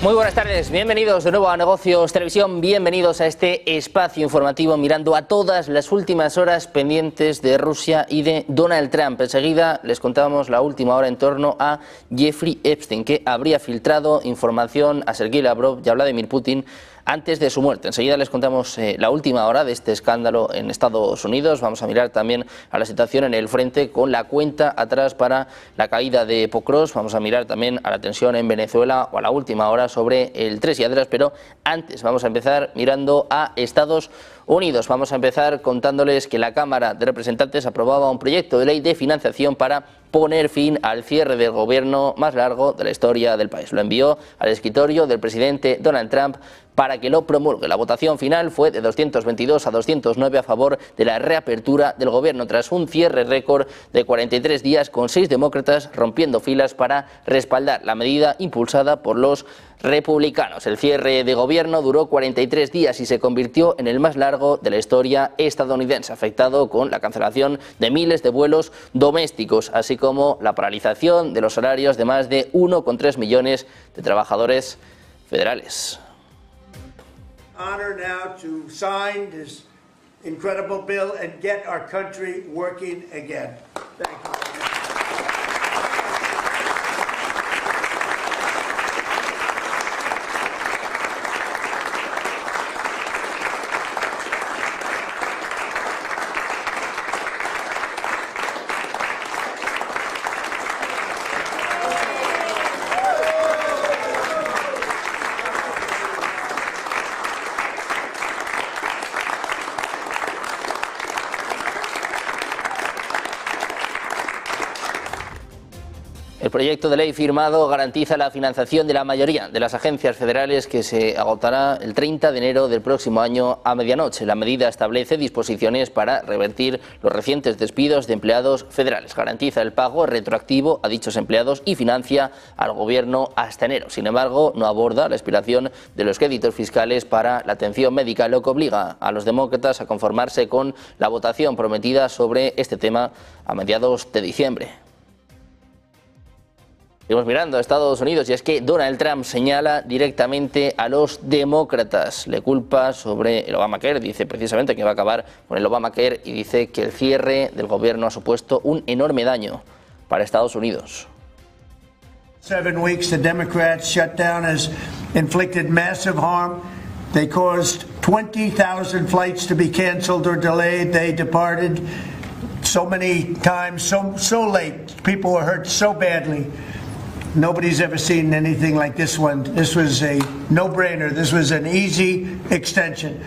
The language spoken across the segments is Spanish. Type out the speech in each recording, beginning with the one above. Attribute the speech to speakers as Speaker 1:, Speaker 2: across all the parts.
Speaker 1: Muy buenas tardes, bienvenidos de nuevo a Negocios Televisión, bienvenidos a este espacio informativo mirando a todas las últimas horas pendientes de Rusia y de Donald Trump. Enseguida les contábamos la última hora en torno a Jeffrey Epstein, que habría filtrado información a Sergei Lavrov y a Vladimir Putin antes de su muerte. Enseguida les contamos la última hora de este escándalo en Estados Unidos. Vamos a mirar también a la situación en el frente con la cuenta atrás para la caída de Pocros. Vamos a mirar también a la tensión en Venezuela o a la última hora sobre el Tres Lladres, pero antes vamos a empezar mirando a Estados Unidos. Vamos a empezar contándoles que la Cámara de Representantes aprobaba un proyecto de ley de financiación para poner fin al cierre del gobierno más largo de la historia del país. Lo envió al escritorio del presidente Donald Trump para que lo promulgue. La votación final fue de 222 a 209 a favor de la reapertura del gobierno tras un cierre récord de 43 días con 6 demócratas rompiendo filas para respaldar la medida impulsada por los republicanos. El cierre de gobierno duró 43 días y se convirtió en el más largo de la historia estadounidense, afectado con la cancelación de miles de vuelos domésticos, así como la paralización de los salarios de más de 1,3 millones de trabajadores federales.
Speaker 2: Honor now to sign this incredible bill and get our country working again. Thank you.
Speaker 1: El proyecto de ley firmado garantiza la financiación de la mayoría de las agencias federales que se agotará el 30 de enero del próximo año a medianoche. La medida establece disposiciones para revertir los recientes despidos de empleados federales. Garantiza el pago retroactivo a dichos empleados y financia al gobierno hasta enero. Sin embargo, no aborda la expiración de los créditos fiscales para la atención médica, lo que obliga a los demócratas a conformarse con la votación prometida sobre este tema a mediados de diciembre. Seguimos mirando a Estados Unidos y es que Donald Trump señala directamente a los demócratas. Le culpa sobre el Obamacare, dice precisamente que va a acabar con el Obamacare y dice que el cierre del gobierno ha supuesto un enorme daño para Estados Unidos.
Speaker 2: 7 weeks, the Democrats' shutdown has inflicted massive harm. They caused 20,000 flights to be canceled or delayed. They departed so many times, so late. People were hurt so badly. Nobody's ever seen anything like this one. This was a no-brainer. This was an easy extension.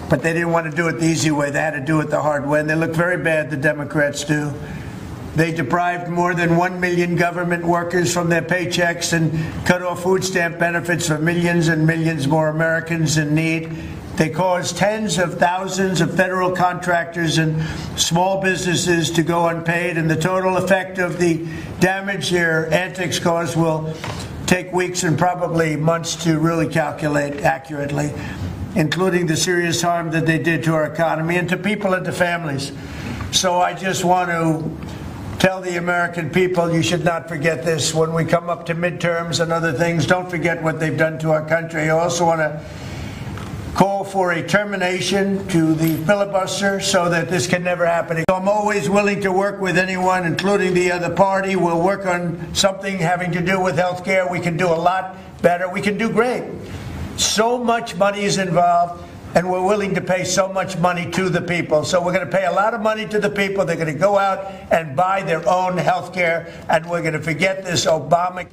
Speaker 2: But they didn't want to do it the easy way. They had to do it the hard way. And they look very bad, the Democrats do. They deprived more than 1 million government workers from their paychecks and cut off food stamp benefits for millions and millions more Americans in need. They caused tens of thousands of federal contractors and small businesses to go unpaid, and the total effect of the damage their antics caused will take weeks and probably months to really calculate accurately, including the serious harm that they did to our economy and to people and to families. So I just want to tell the American people, you should not forget this. When we come up to midterms and other things, don't forget what they've done to our country. I also want to call for a termination to the filibuster so that this can never happen. I'm always willing to work with anyone, including the other party. We'll work on something having to do with health care. We can do a lot better. We can do great. So much money is involved, and we're willing to pay so much money to the people. So we're going to pay a lot of money to the people. They're going to go out and buy their own health care, and we're going to forget this Obama.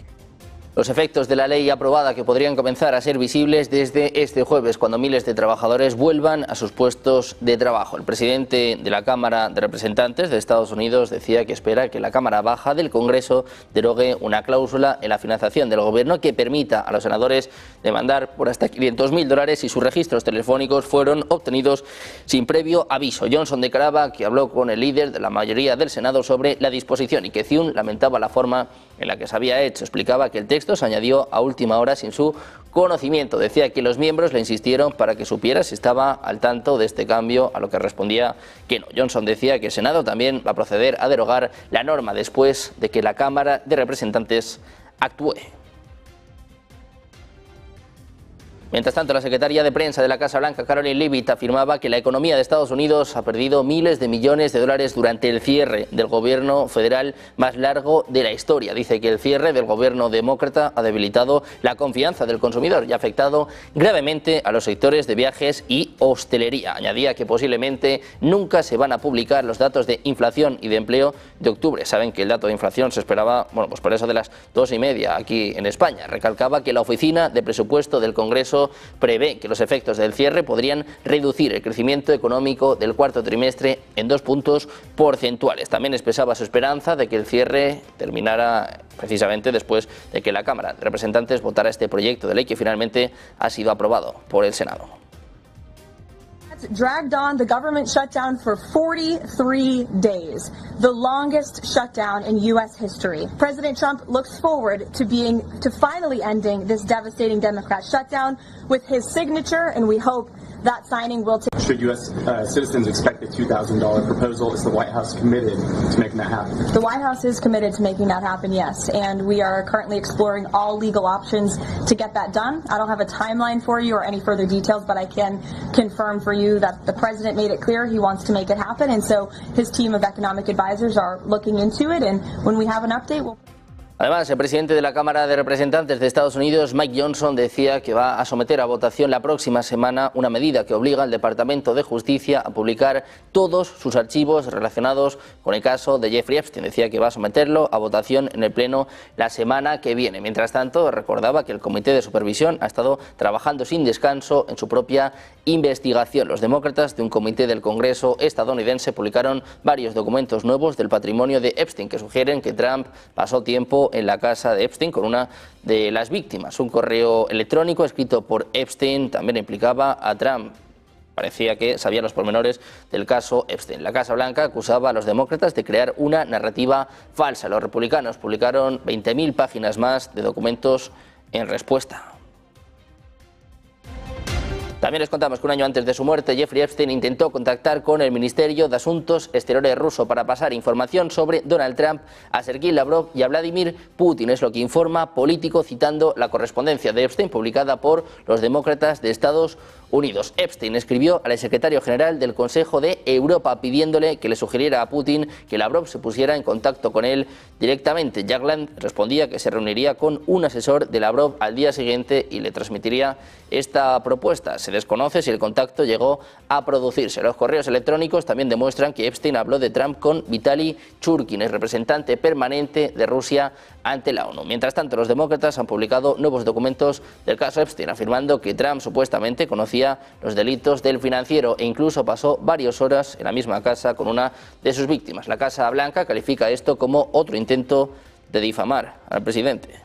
Speaker 1: Los efectos de la ley aprobada que podrían comenzar a ser visibles desde este jueves, cuando miles de trabajadores vuelvan a sus puestos de trabajo. El presidente de la Cámara de Representantes de Estados Unidos decía que espera que la Cámara Baja del Congreso derogue una cláusula en la financiación del gobierno que permita a los senadores demandar por hasta $500.000 si sus registros telefónicos fueron obtenidos sin previo aviso. Johnson declaraba que habló con el líder de la mayoría del Senado sobre la disposición y que Thune lamentaba la forma en la que se había hecho. Explicaba que el texto se añadió a última hora sin su conocimiento. Decía que los miembros le insistieron para que supiera si estaba al tanto de este cambio, a lo que respondía que no. Johnson decía que el Senado también va a proceder a derogar la norma después de que la Cámara de Representantes actúe. Mientras tanto, la secretaria de prensa de la Casa Blanca, Caroline Leavitt, afirmaba que la economía de Estados Unidos ha perdido miles de millones de dólares durante el cierre del gobierno federal más largo de la historia. Dice que el cierre del gobierno demócrata ha debilitado la confianza del consumidor y ha afectado gravemente a los sectores de viajes y hostelería. Añadía que posiblemente nunca se van a publicar los datos de inflación y de empleo de octubre. Saben que el dato de inflación se esperaba, pues por eso de las 2,5 aquí en España. Recalcaba que la Oficina de Presupuesto del Congreso prevé que los efectos del cierre podrían reducir el crecimiento económico del cuarto trimestre en 2 puntos porcentuales. También expresaba su esperanza de que el cierre terminara precisamente después de que la Cámara de Representantes votara este proyecto de ley que finalmente ha sido aprobado por el Senado.
Speaker 3: Dragged on the government shutdown for 43 days, the longest shutdown in U.S. history. President Trump looks forward to finally ending this devastating Democrat shutdown with his signature, and we hope that signing will take.
Speaker 4: Should U.S. Citizens expect a $2,000 proposal? Is the White House committed to making that happen?
Speaker 3: The White House is committed to making that happen, yes, and we are currently exploring all legal options to get that done. I don't have a timeline for you or any further details, but I can confirm for you that the President made it clear he wants to make it happen, and so his team of economic advisors are looking into it, and when we have an update, we'll...
Speaker 1: Además, el presidente de la Cámara de Representantes de Estados Unidos, Mike Johnson, decía que va a someter a votación la próxima semana una medida que obliga al Departamento de Justicia a publicar todos sus archivos relacionados con el caso de Jeffrey Epstein. Decía que va a someterlo a votación en el Pleno la semana que viene. Mientras tanto, recordaba que el Comité de Supervisión ha estado trabajando sin descanso en su propia investigación. Los demócratas de un comité del Congreso estadounidense publicaron varios documentos nuevos del patrimonio de Epstein que sugieren que Trump pasó tiempo en la casa de Epstein con una de las víctimas. Un correo electrónico escrito por Epstein también implicaba a Trump. Parecía que sabía los pormenores del caso Epstein. La Casa Blanca acusaba a los demócratas de crear una narrativa falsa. Los republicanos publicaron 20.000 páginas más de documentos en respuesta. También les contamos que un año antes de su muerte, Jeffrey Epstein intentó contactar con el Ministerio de Asuntos Exteriores ruso para pasar información sobre Donald Trump a Sergei Lavrov y a Vladimir Putin. Es lo que informa Político citando la correspondencia de Epstein publicada por los demócratas de Estados Unidos. Epstein escribió al secretario general del Consejo de Europa pidiéndole que le sugiriera a Putin que Lavrov se pusiera en contacto con él directamente. Jagland respondía que se reuniría con un asesor de Lavrov al día siguiente y le transmitiría esta propuesta. Se desconoce si el contacto llegó a producirse. Los correos electrónicos también demuestran que Epstein habló de Trump con Vitaly Churkin, el representante permanente de Rusia ante la ONU. Mientras tanto, los demócratas han publicado nuevos documentos del caso Epstein, afirmando que Trump supuestamente conocía los delitos del financiero e incluso pasó varias horas en la misma casa con una de sus víctimas. La Casa Blanca califica esto como otro intento de difamar al presidente.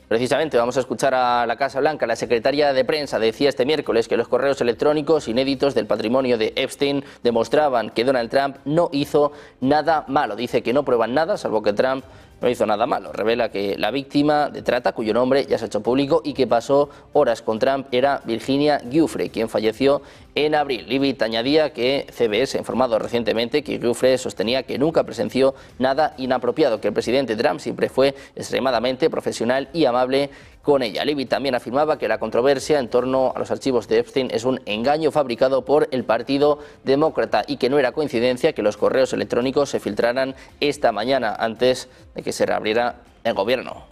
Speaker 1: Precisamente vamos a escuchar a la Casa Blanca. La secretaria de prensa decía este miércoles que los correos electrónicos inéditos del patrimonio de Epstein demostraban que Donald Trump no hizo nada malo. Dice que no prueban nada, salvo que Trump no hizo nada malo. Revela que la víctima de trata, cuyo nombre ya se ha hecho público y que pasó horas con Trump, era Virginia Giuffre, quien falleció en abril. Leavitt añadía que CBS ha informado recientemente que Giuffre sostenía que nunca presenció nada inapropiado, que el presidente Trump siempre fue extremadamente profesional y amable con ella. Leavitt también afirmaba que la controversia en torno a los archivos de Epstein es un engaño fabricado por el Partido Demócrata y que no era coincidencia que los correos electrónicos se filtraran esta mañana antes de que se reabriera el gobierno.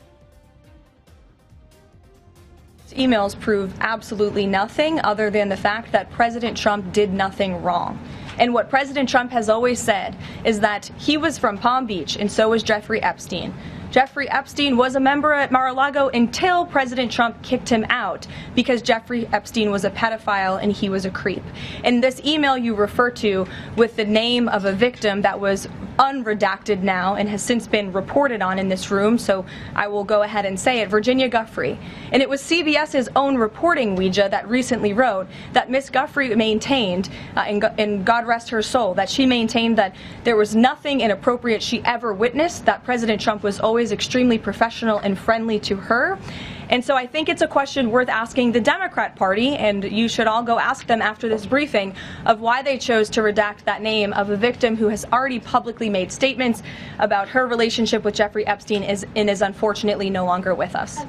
Speaker 3: Emails prove absolutely nothing other than the fact that President Trump did nothing wrong. And what President Trump has always said is that he was from Palm Beach and so was Jeffrey Epstein. Jeffrey Epstein was a member at Mar-a-Lago until President Trump kicked him out because Jeffrey Epstein was a pedophile and he was a creep. And this email you refer to with the name of a victim that was unredacted now and has since been reported on in this room, so I will go ahead and say it, Virginia Giuffre. And it was CBS's own reporting, Ouija, that recently wrote that Miss Giuffre maintained, and God rest her soul, that she maintained that there was nothing inappropriate she ever witnessed, that President Trump was always extremely professional and friendly to her. And so I think it's a question worth asking the Democrat Party, and you should all go ask them after this briefing, of why they chose to redact that name of a victim who has already publicly made statements about her relationship with Jeffrey Epstein and is unfortunately no longer with us.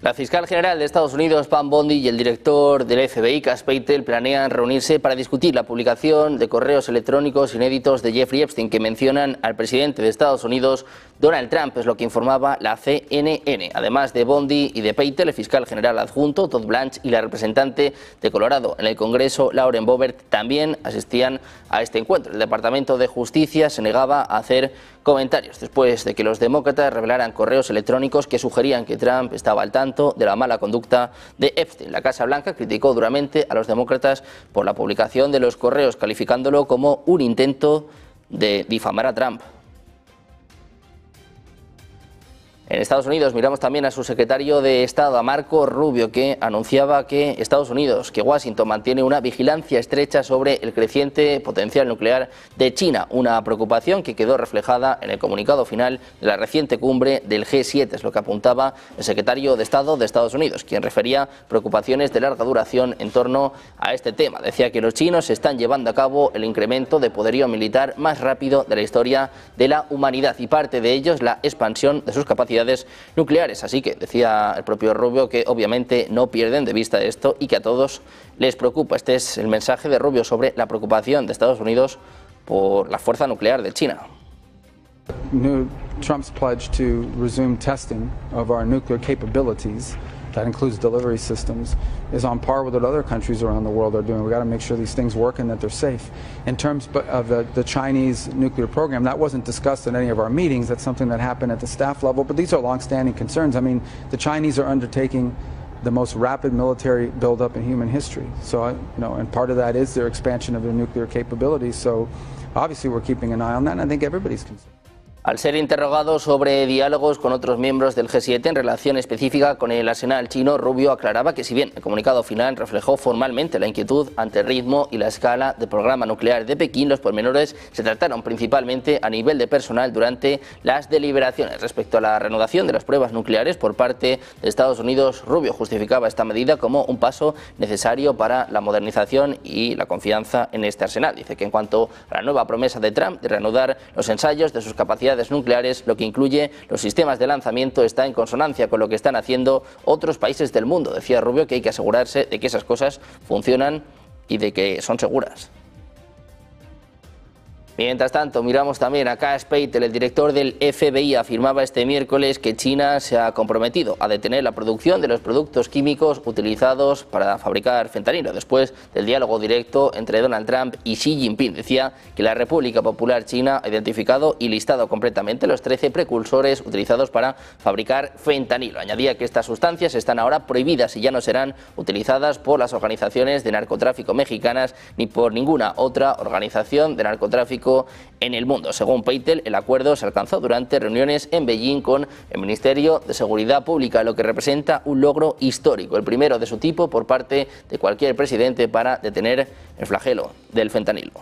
Speaker 1: La fiscal general de Estados Unidos, Pam Bondi, y el director del FBI, Cass Patel, planean reunirse para discutir la publicación de correos electrónicos inéditos de Jeffrey Epstein que mencionan al presidente de Estados Unidos, Donald Trump, es lo que informaba la CNN. Además de Bondi y de Patel, el fiscal general adjunto, Todd Blanche, y la representante de Colorado en el Congreso, Lauren Boebert, también asistían a este encuentro. El Departamento de Justicia se negaba a hacer comentarios después de que los demócratas revelaran correos electrónicos que sugerían que Trump estaba al tanto de la mala conducta de Epstein. La Casa Blanca criticó duramente a los demócratas por la publicación de los correos, calificándolo como un intento de difamar a Trump. En Estados Unidos miramos también a su secretario de Estado, a Marco Rubio, que anunciaba que Washington mantiene una vigilancia estrecha sobre el creciente potencial nuclear de China, una preocupación que quedó reflejada en el comunicado final de la reciente cumbre del G7, es lo que apuntaba el secretario de Estado de Estados Unidos, quien refería preocupaciones de larga duración en torno a este tema. Decía que los chinos están llevando a cabo el incremento de poderío militar más rápido de la historia de la humanidad y parte de ello es la expansión de sus capacidades nucleares. Así que decía el propio Rubio que obviamente no pierden de vista esto y que a todos les preocupa. Este es el mensaje de Rubio sobre la preocupación de Estados Unidos por la fuerza nuclear de China.
Speaker 5: Trump's pledge to resume testing of our nuclear capabilities, that includes delivery systems, is on par with what other countries around the world are doing. We've got to make sure these things work and that they're safe. In terms of the Chinese nuclear program, that wasn't discussed in any of our meetings. That's something that happened at the staff level, but these are long-standing concerns. I mean, the Chinese are undertaking the most rapid military buildup in human history. So, and part of that is their expansion of their nuclear capabilities. So, obviously, we're keeping an eye on that, and I think everybody's concerned.
Speaker 1: Al ser interrogado sobre diálogos con otros miembros del G7 en relación específica con el arsenal chino, Rubio aclaraba que si bien el comunicado final reflejó formalmente la inquietud ante el ritmo y la escala del programa nuclear de Pekín, los pormenores se trataron principalmente a nivel de personal durante las deliberaciones. Respecto a la reanudación de las pruebas nucleares por parte de Estados Unidos, Rubio justificaba esta medida como un paso necesario para la modernización y la confianza en este arsenal. Dice que en cuanto a la nueva promesa de Trump de reanudar los ensayos de sus capacidades nucleares, lo que incluye los sistemas de lanzamiento, está en consonancia con lo que están haciendo otros países del mundo. Decía Rubio que hay que asegurarse de que esas cosas funcionan y de que son seguras. Mientras tanto, miramos también a Cass Patel, el director del FBI, afirmaba este miércoles que China se ha comprometido a detener la producción de los productos químicos utilizados para fabricar fentanilo, después del diálogo directo entre Donald Trump y Xi Jinping. Decía que la República Popular China ha identificado y listado completamente los 13 precursores utilizados para fabricar fentanilo. Añadía que estas sustancias están ahora prohibidas y ya no serán utilizadas por las organizaciones de narcotráfico mexicanas ni por ninguna otra organización de narcotráfico en el mundo. Según Patel, el acuerdo se alcanzó durante reuniones en Beijing con el Ministerio de Seguridad Pública, lo que representa un logro histórico, el primero de su tipo por parte de cualquier presidente para detener el flagelo del fentanilo.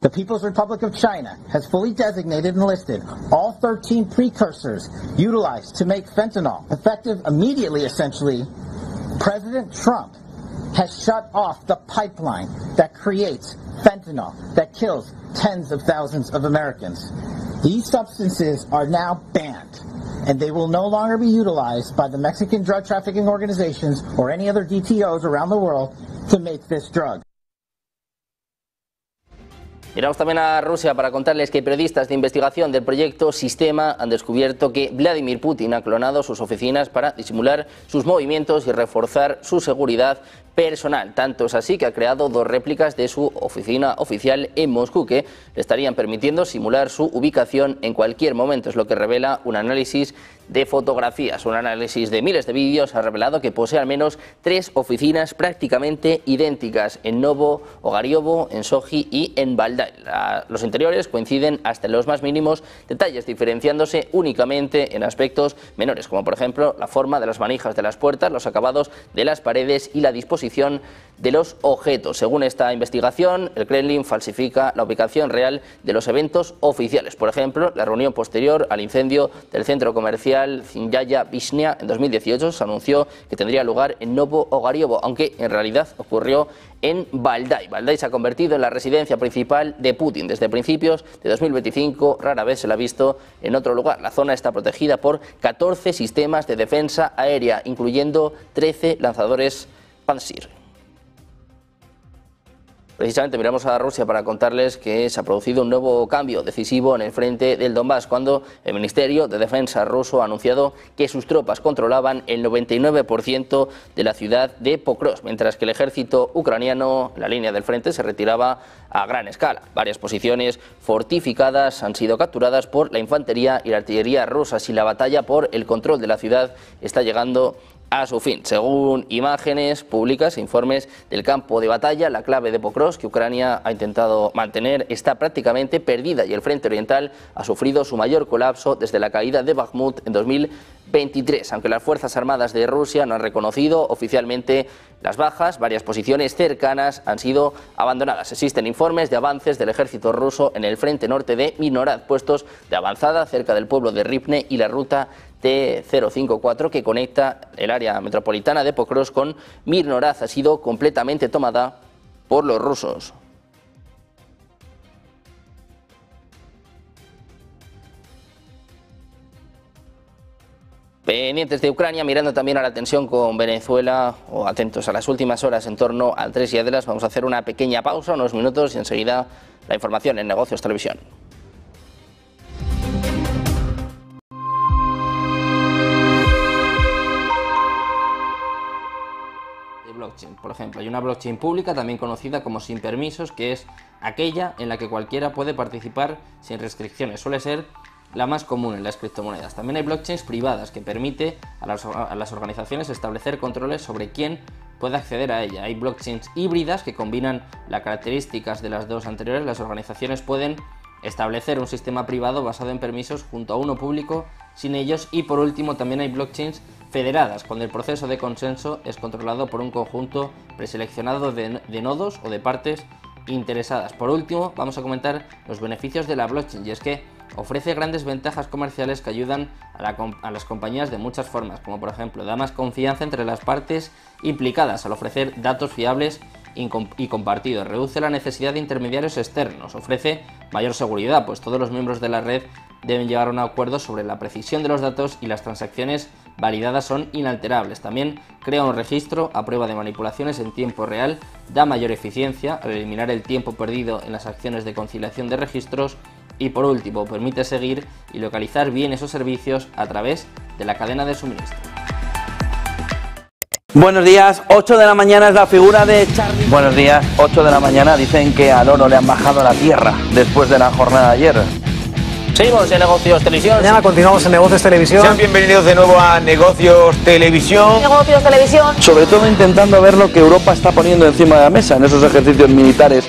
Speaker 6: The People's Republic of China has fully designated and listed all 13 precursors utilized to make fentanyl effective immediately, essentially. President Trump has shut off the pipeline that creates fentanyl that kills tens of thousands of Americans. These substances are now banned, and they will no longer be utilized by the Mexican drug trafficking organizations or any other DTOs around the world to make this drug.
Speaker 1: Miramos también a Rusia para contarles que periodistas de investigación del proyecto Sistema han descubierto que Vladimir Putin ha clonado sus oficinas para disimular sus movimientos y reforzar su seguridad personal. Tanto es así que ha creado 2 réplicas de su oficina oficial en Moscú que le estarían permitiendo simular su ubicación en cualquier momento. Es lo que revela un análisis de fotografías. Un análisis de miles de vídeos ha revelado que posee al menos 3 oficinas prácticamente idénticas en Novo Ogariovo, en Sochi y en Valdai. Los interiores coinciden hasta en los más mínimos detalles, diferenciándose únicamente en aspectos menores, como por ejemplo la forma de las manijas de las puertas, los acabados de las paredes y la disposición de los objetos. Según esta investigación, el Kremlin falsifica la ubicación real de los eventos oficiales. Por ejemplo, la reunión posterior al incendio del centro comercial Zinyaya Vishnia en 2018 se anunció que tendría lugar en Novo Ogariovo, aunque en realidad ocurrió en Valdai. Valdai se ha convertido en la residencia principal de Putin. Desde principios de 2025 rara vez se la ha visto en otro lugar. La zona está protegida por 14 sistemas de defensa aérea, incluyendo 13 lanzadores Pansir. Precisamente miramos a Rusia para contarles que se ha producido un nuevo cambio decisivo en el frente del Donbass, cuando el Ministerio de Defensa ruso ha anunciado que sus tropas controlaban el 99% de la ciudad de Pokrovsk, mientras que el ejército ucraniano, la línea del frente, se retiraba a gran escala. Varias posiciones fortificadas han sido capturadas por la infantería y la artillería rusas y la batalla por el control de la ciudad está llegando a su fin. Según imágenes públicas e informes del campo de batalla, la clave de Pokrovsk, que Ucrania ha intentado mantener, está prácticamente perdida y el frente oriental ha sufrido su mayor colapso desde la caída de Bakhmut en 2023. Aunque las Fuerzas Armadas de Rusia no han reconocido oficialmente las bajas, varias posiciones cercanas han sido abandonadas. Existen informes de avances del ejército ruso en el frente norte de Mirnorad, puestos de avanzada cerca del pueblo de Rivne y la ruta T-054 que conecta el área metropolitana de Pokrovsk con Mirnorad ha sido completamente tomada por los rusos. Pendientes de Ucrania, mirando también a la tensión con Venezuela, o atentos a las últimas horas en torno al 3 y Adelas, vamos a hacer una pequeña pausa, unos minutos, y enseguida la información en Negocios Televisión. Blockchain, por ejemplo, hay una blockchain pública también conocida como sin permisos, que es aquella en la que cualquiera puede participar sin restricciones. Suele ser la más común en las criptomonedas. También hay blockchains privadas que permite a las organizaciones establecer controles sobre quién puede acceder a ella. Hay blockchains híbridas que combinan las características de las dos anteriores. Las organizaciones pueden establecer un sistema privado basado en permisos junto a uno público sin ellos. Y por último también hay blockchains federadas, cuando el proceso de consenso es controlado por un conjunto preseleccionado de nodos o de partes interesadas. Por último, vamos a comentar los beneficios de la blockchain, y es que ofrece grandes ventajas comerciales que ayudan a las compañías de muchas formas, como por ejemplo da más confianza entre las partes implicadas al ofrecer datos fiables y compartidos, reduce la necesidad de intermediarios externos, ofrece mayor seguridad, pues todos los miembros de la red deben llegar a un acuerdo sobre la precisión de los datos y las transacciones validadas son inalterables. También crea un registro a prueba de manipulaciones en tiempo real, da mayor eficiencia al eliminar el tiempo perdido en las acciones de conciliación de registros y por último permite seguir y localizar bienes o servicios a través de la cadena de suministro.
Speaker 7: Buenos días, 8 de la mañana es la figura de Charlie. Buenos días, 8 de la mañana, dicen que al oro le han bajado a la tierra después de la jornada de ayer.
Speaker 1: Seguimos en Negocios Televisión.
Speaker 8: Mañana continuamos en Negocios Televisión.
Speaker 9: Sean bienvenidos de nuevo a Negocios Televisión.
Speaker 10: Negocios Televisión.
Speaker 7: Sobre todo intentando ver lo que Europa está poniendo encima de la mesa en esos ejercicios militares.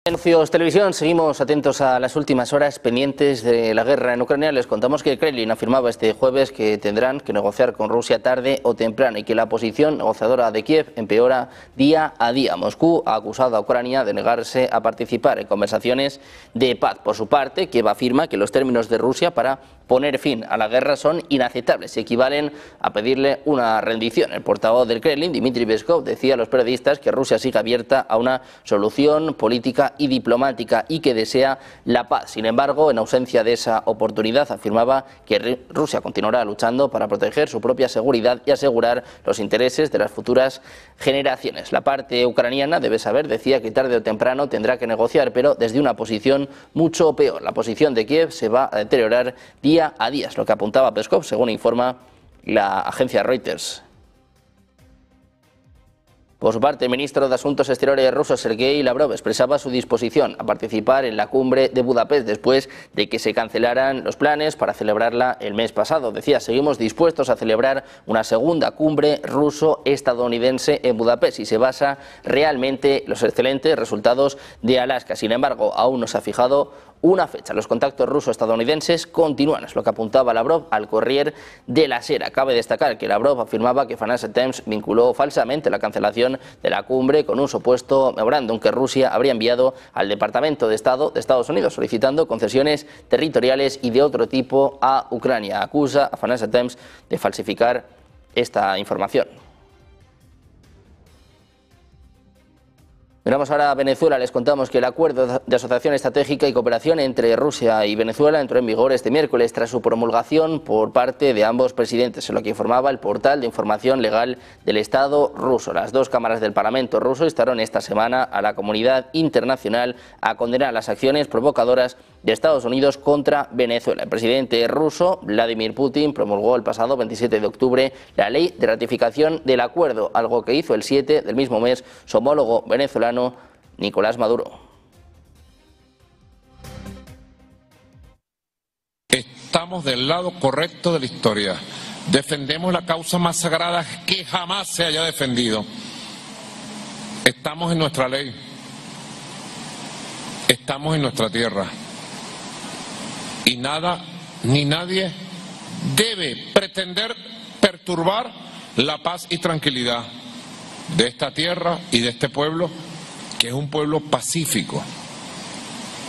Speaker 1: Negocios Televisión, seguimos atentos a las últimas horas pendientes de la guerra en Ucrania. Les contamos que el Kremlin afirmaba este jueves que tendrán que negociar con Rusia tarde o temprano y que la posición negociadora de Kiev empeora día a día. Moscú ha acusado a Ucrania de negarse a participar en conversaciones de paz. Por su parte, Kiev afirma que los términos de Rusia para poner fin a la guerra son inaceptables y equivalen a pedirle una rendición. El portavoz del Kremlin, Dmitry Peskov, decía a los periodistas que Rusia sigue abierta a una solución política y diplomática y que desea la paz. Sin embargo, en ausencia de esa oportunidad, afirmaba que Rusia continuará luchando para proteger su propia seguridad y asegurar los intereses de las futuras generaciones. La parte ucraniana, debe saber, decía que tarde o temprano tendrá que negociar, pero desde una posición mucho peor. La posición de Kiev se va a deteriorar día a día, es lo que apuntaba Peskov, según informa la agencia Reuters. Por su parte, el ministro de Asuntos Exteriores ruso, Sergei Lavrov, expresaba su disposición a participar en la cumbre de Budapest después de que se cancelaran los planes para celebrarla el mes pasado. Decía, seguimos dispuestos a celebrar una segunda cumbre ruso-estadounidense en Budapest y se basa realmente en los excelentes resultados de Alaska. Sin embargo, aún no se ha fijado una fecha. Los contactos ruso-estadounidenses continúan, es lo que apuntaba Lavrov al Corriere della Sera. Cabe destacar que Lavrov afirmaba que Financial Times vinculó falsamente la cancelación de la cumbre con un supuesto memorándum que Rusia habría enviado al Departamento de Estado de Estados Unidos solicitando concesiones territoriales y de otro tipo a Ucrania. Acusa a Financial Times de falsificar esta información. Miramos ahora a Venezuela. Les contamos que el acuerdo de asociación estratégica y cooperación entre Rusia y Venezuela entró en vigor este miércoles tras su promulgación por parte de ambos presidentes, en lo que informaba el portal de información legal del Estado ruso. Las dos cámaras del Parlamento ruso instaron esta semana a la comunidad internacional a condenar las acciones provocadoras de Estados Unidos contra Venezuela. El presidente ruso, Vladimir Putin, promulgó el pasado 27 de octubre la ley de ratificación del acuerdo, algo que hizo el 7 del mismo mes su homólogo venezolano Nicolás Maduro.
Speaker 8: Estamos del lado correcto de la historia. Defendemos la causa más sagrada que jamás se haya defendido. Estamos en nuestra ley. Estamos en nuestra tierra. Y nada ni nadie debe pretender perturbar la paz y tranquilidad de esta tierra y de este pueblo, que es un pueblo pacífico,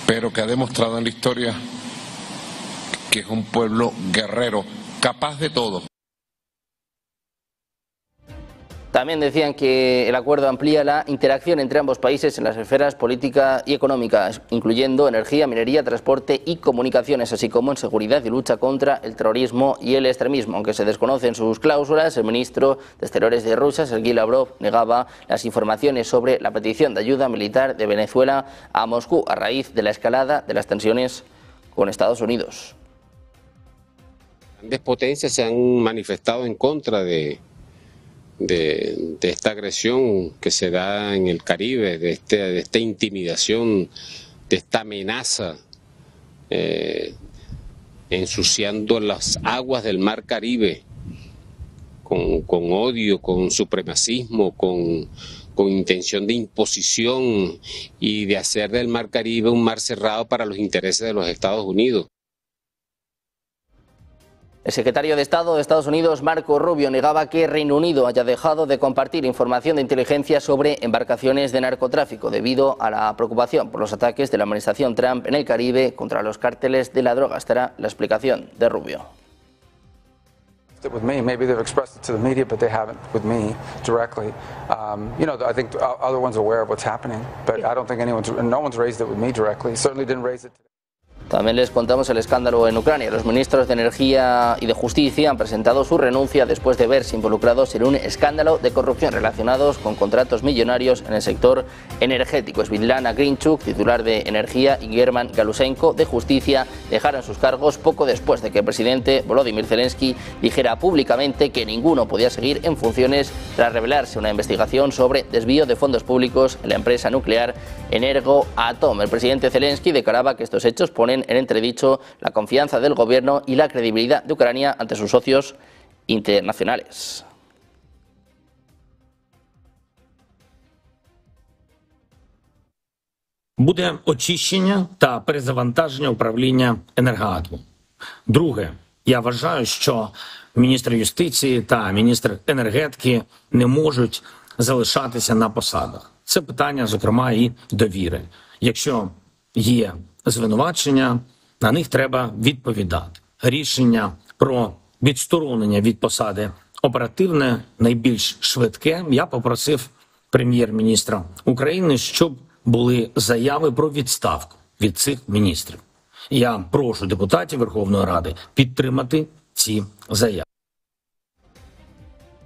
Speaker 8: pero que ha demostrado en la historia que es un pueblo guerrero, capaz de todo.
Speaker 1: También decían que el acuerdo amplía la interacción entre ambos países en las esferas política y económicas, incluyendo energía, minería, transporte y comunicaciones, así como en seguridad y lucha contra el terrorismo y el extremismo. Aunque se desconocen sus cláusulas, el ministro de Exteriores de Rusia, Sergei Lavrov, negaba las informaciones sobre la petición de ayuda militar de Venezuela a Moscú a raíz de la escalada de las tensiones con Estados Unidos.
Speaker 10: Grandes potencias se han manifestado en contra de esta agresión que se da en el Caribe, de esta intimidación, de esta amenaza, ensuciando las aguas del mar Caribe con odio, con supremacismo, con intención de imposición y de hacer del mar Caribe un mar cerrado para los intereses de los Estados Unidos.
Speaker 1: El secretario de Estado de Estados Unidos, Marco Rubio, negaba que Reino Unido haya dejado de compartir información de inteligencia sobre embarcaciones de narcotráfico debido a la preocupación por los ataques de la administración Trump en el Caribe contra los cárteles de la droga. Esta era la explicación de Rubio.
Speaker 5: With me, maybe they've expressed it to the media, but they haven't with me directly. You know, I think other ones are aware of what's happening, but I don't think no one's raised it with me directly. Certainly didn't raise it today.
Speaker 1: También les contamos el escándalo en Ucrania. Los ministros de Energía y de Justicia han presentado su renuncia después de verse involucrados en un escándalo de corrupción relacionados con contratos millonarios en el sector energético. Svitlana Grinchuk, titular de Energía, y German Galusenko, de Justicia, dejaron sus cargos poco después de que el presidente Volodymyr Zelensky dijera públicamente que ninguno podía seguir en funciones tras revelarse una investigación sobre desvío de fondos públicos en la empresa nuclear Energoatom. El presidente Zelensky declaraba que estos hechos ponen en entredicho la confianza del gobierno y la credibilidad de Ucrania ante sus socios internacionales.
Speaker 11: Буде очищення та перезавантаження управління Енергоатомом. Друге, я вважаю, що міністр юстиції та міністр енергетики не можуть залишатися на посадах. Це питання, зокрема, і довіри. Якщо є звинувачення, на них треба відповідати. рішення про відсторонення від посади оперативне, найбільш швидке. Я попросив прем'єр-міністра України, щоб були заяви про відставку від цих міністрів. Я прошу депутатів Верховної Ради підтримати ці заяви.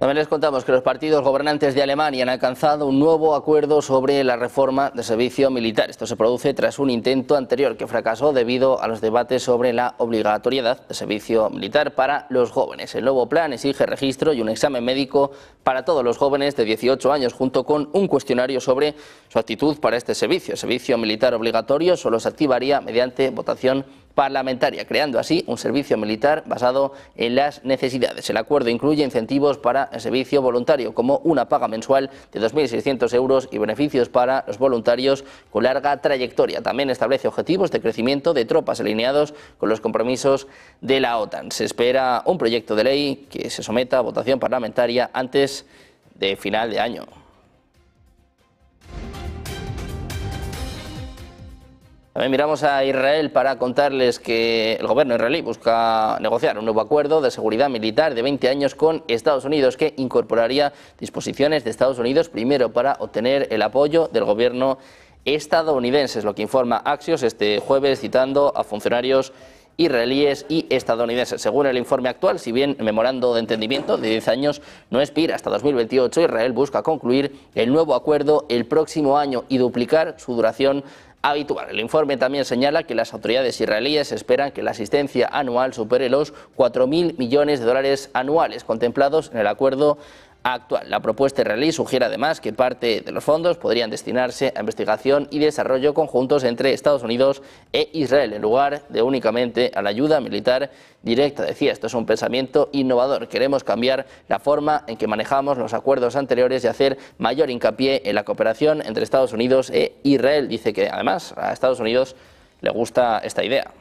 Speaker 1: También les contamos que los partidos gobernantes de Alemania han alcanzado un nuevo acuerdo sobre la reforma del servicio militar. Esto se produce tras un intento anterior que fracasó debido a los debates sobre la obligatoriedad del servicio militar para los jóvenes. El nuevo plan exige registro y un examen médico para todos los jóvenes de 18 años, junto con un cuestionario sobre su actitud para este servicio. El servicio militar obligatorio solo se activaría mediante votación parlamentaria, creando así un servicio militar basado en las necesidades. El acuerdo incluye incentivos para el servicio voluntario, como una paga mensual de 2.600 euros y beneficios para los voluntarios con larga trayectoria. También establece objetivos de crecimiento de tropas alineados con los compromisos de la OTAN. Se espera un proyecto de ley que se someta a votación parlamentaria antes de final de año. También miramos a Israel para contarles que el gobierno israelí busca negociar un nuevo acuerdo de seguridad militar de 20 años con Estados Unidos que incorporaría disposiciones de Estados Unidos primero para obtener el apoyo del gobierno estadounidense. Es lo que informa Axios este jueves citando a funcionarios israelíes y estadounidenses. Según el informe actual, si bien el memorando de entendimiento de 10 años no expira hasta 2028, Israel busca concluir el nuevo acuerdo el próximo año y duplicar su duración habitual. El informe también señala que las autoridades israelíes esperan que la asistencia anual supere los 4.000 millones de dólares anuales contemplados en el acuerdo actual. La propuesta israelí sugiere además que parte de los fondos podrían destinarse a investigación y desarrollo conjuntos entre Estados Unidos e Israel, en lugar de únicamente a la ayuda militar directa. Decía, esto es un pensamiento innovador. Queremos cambiar la forma en que manejamos los acuerdos anteriores y hacer mayor hincapié en la cooperación entre Estados Unidos e Israel. Dice que además a Estados Unidos le gusta esta idea.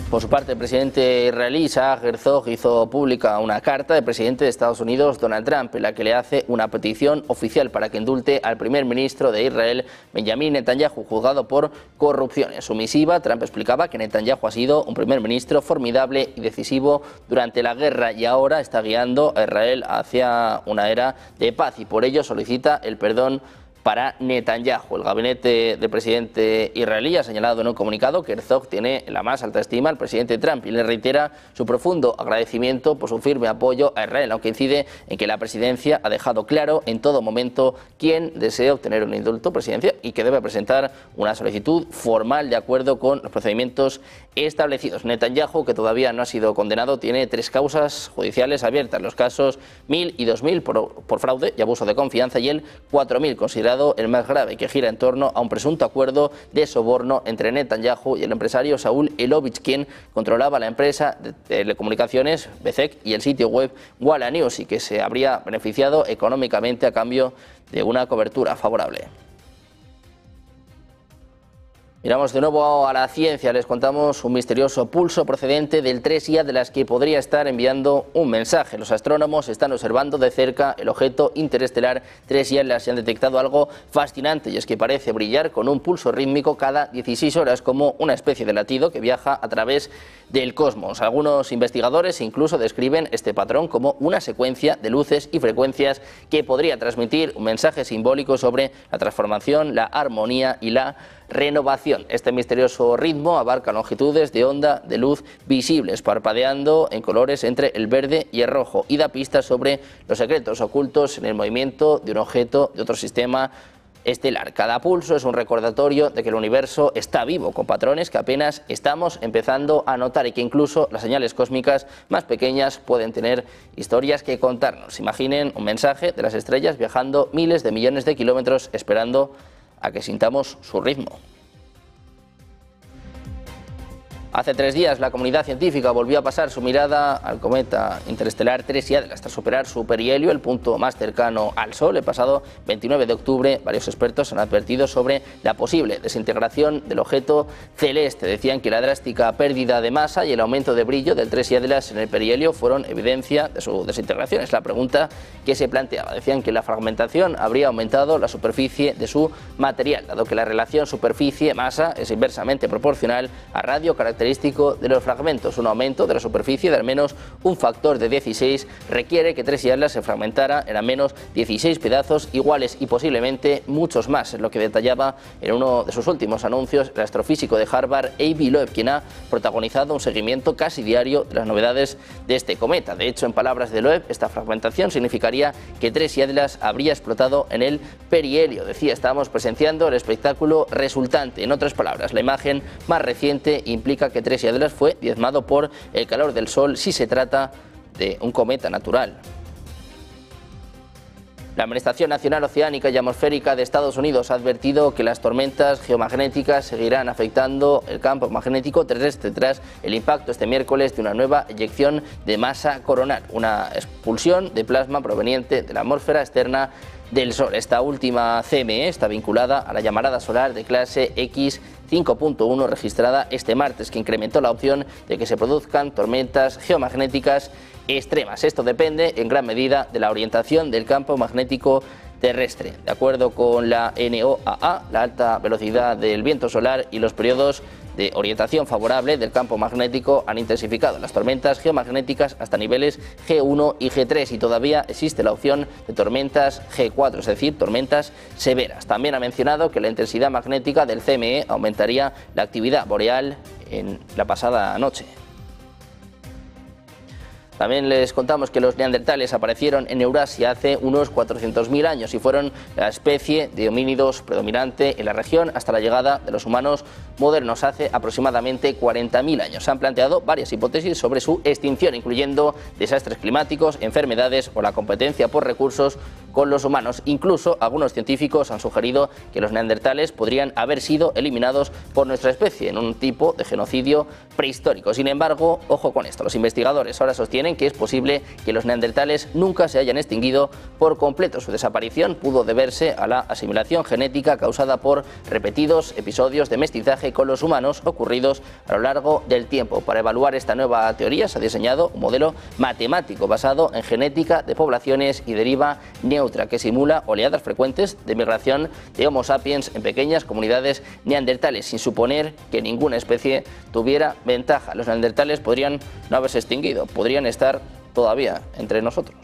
Speaker 1: Por su parte, el presidente israelí Isaac Herzog hizo pública una carta del presidente de Estados Unidos, Donald Trump, en la que le hace una petición oficial para que indulte al primer ministro de Israel, Benjamin Netanyahu, juzgado por corrupción. En su misiva, Trump explicaba que Netanyahu ha sido un primer ministro formidable y decisivo durante la guerra y ahora está guiando a Israel hacia una era de paz y por ello solicita el perdón para Netanyahu. El gabinete del presidente israelí ha señalado en un comunicado que Herzog tiene la más alta estima al presidente Trump y le reitera su profundo agradecimiento por su firme apoyo a Israel, aunque incide en que la presidencia ha dejado claro en todo momento quién desea obtener un indulto presidencial y que debe presentar una solicitud formal de acuerdo con los procedimientos establecidos. Netanyahu, que todavía no ha sido condenado, tiene 3 causas judiciales abiertas, los casos 1000 y 2000 por fraude y abuso de confianza y el 4000 considerado el más grave, que gira en torno a un presunto acuerdo de soborno entre Netanyahu y el empresario Saúl Elovich, quien controlaba la empresa de telecomunicaciones Bezek y el sitio web Walla News y que se habría beneficiado económicamente a cambio de una cobertura favorable. Miramos de nuevo a la ciencia, les contamos un misterioso pulso procedente del 3IA de las que podría estar enviando un mensaje. Los astrónomos están observando de cerca el objeto interestelar 3IA en las que han detectado algo fascinante y es que parece brillar con un pulso rítmico cada 16 horas como una especie de latido que viaja a través del cosmos. Algunos investigadores incluso describen este patrón como una secuencia de luces y frecuencias que podría transmitir un mensaje simbólico sobre la transformación, la armonía y la renovación. Este misterioso ritmo abarca longitudes de onda de luz visibles, parpadeando en colores entre el verde y el rojo, y da pistas sobre los secretos ocultos en el movimiento de un objeto de otro sistema estelar. Cada pulso es un recordatorio de que el universo está vivo, con patrones que apenas estamos empezando a notar y que incluso las señales cósmicas más pequeñas pueden tener historias que contarnos. Imaginen un mensaje de las estrellas viajando miles de millones de kilómetros esperando a que sintamos su ritmo. Hace 3 días la comunidad científica volvió a pasar su mirada al cometa interestelar 3I Atlas tras superar su perihelio, el punto más cercano al Sol. El pasado 29 de octubre varios expertos han advertido sobre la posible desintegración del objeto celeste. Decían que la drástica pérdida de masa y el aumento de brillo del 3I Atlas en el perihelio fueron evidencia de su desintegración. Es la pregunta que se planteaba. Decían que la fragmentación habría aumentado la superficie de su material, dado que la relación superficie-masa es inversamente proporcional a radio característico de los fragmentos. Un aumento de la superficie de al menos un factor de 16 requiere que 3I Atlas se fragmentara en al menos 16 pedazos iguales y posiblemente muchos más, es lo que detallaba en uno de sus últimos anuncios el astrofísico de Harvard, Avi Loeb, quien ha protagonizado un seguimiento casi diario de las novedades de este cometa. De hecho, en palabras de Loeb, esta fragmentación significaría que 3I Atlas habría explotado en el perihelio. Decía, estábamos presenciando el espectáculo resultante. En otras palabras, la imagen más reciente implica que 3I Atlas fue diezmado por el calor del Sol si se trata de un cometa natural. La Administración Nacional Oceánica y Atmosférica de Estados Unidos ha advertido que las tormentas geomagnéticas seguirán afectando el campo magnético terrestre tras el impacto este miércoles de una nueva eyección de masa coronal, una expulsión de plasma proveniente de la atmósfera externa del Sol. Esta última CME está vinculada a la llamarada solar de clase X 5.1 registrada este martes, que incrementó la opción de que se produzcan tormentas geomagnéticas extremas. Esto depende en gran medida de la orientación del campo magnético terrestre. De acuerdo con la NOAA, la alta velocidad del viento solar y los periodos de orientación favorable del campo magnético han intensificado las tormentas geomagnéticas hasta niveles G1 y G3 y todavía existe la opción de tormentas G4, es decir, tormentas severas. También ha mencionado que la intensidad magnética del CME aumentaría la actividad boreal en la pasada noche. También les contamos que los neandertales aparecieron en Eurasia hace unos 400.000 años y fueron la especie de homínidos predominante en la región hasta la llegada de los humanos modernos hace aproximadamente 40.000 años. Se han planteado varias hipótesis sobre su extinción, incluyendo desastres climáticos, enfermedades o la competencia por recursos con los humanos. Incluso algunos científicos han sugerido que los neandertales podrían haber sido eliminados por nuestra especie en un tipo de genocidio prehistórico. Sin embargo, ojo con esto, los investigadores ahora sostienen que es posible que los neandertales nunca se hayan extinguido por completo. Su desaparición pudo deberse a la asimilación genética causada por repetidos episodios de mestizaje con los humanos ocurridos a lo largo del tiempo. Para evaluar esta nueva teoría se ha diseñado un modelo matemático basado en genética de poblaciones y deriva neutra que simula oleadas frecuentes de migración de Homo sapiens en pequeñas comunidades neandertales, sin suponer que ninguna especie tuviera ventaja. Los neandertales podrían no haberse extinguido, podrían estar todavía entre nosotros.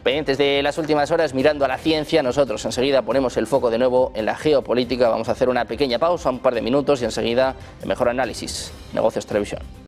Speaker 1: Pendientes de las últimas horas, mirando a la ciencia, nosotros enseguida ponemos el foco de nuevo en la geopolítica. Vamos a hacer una pequeña pausa, un par de minutos y enseguida el mejor análisis. Negocios Televisión.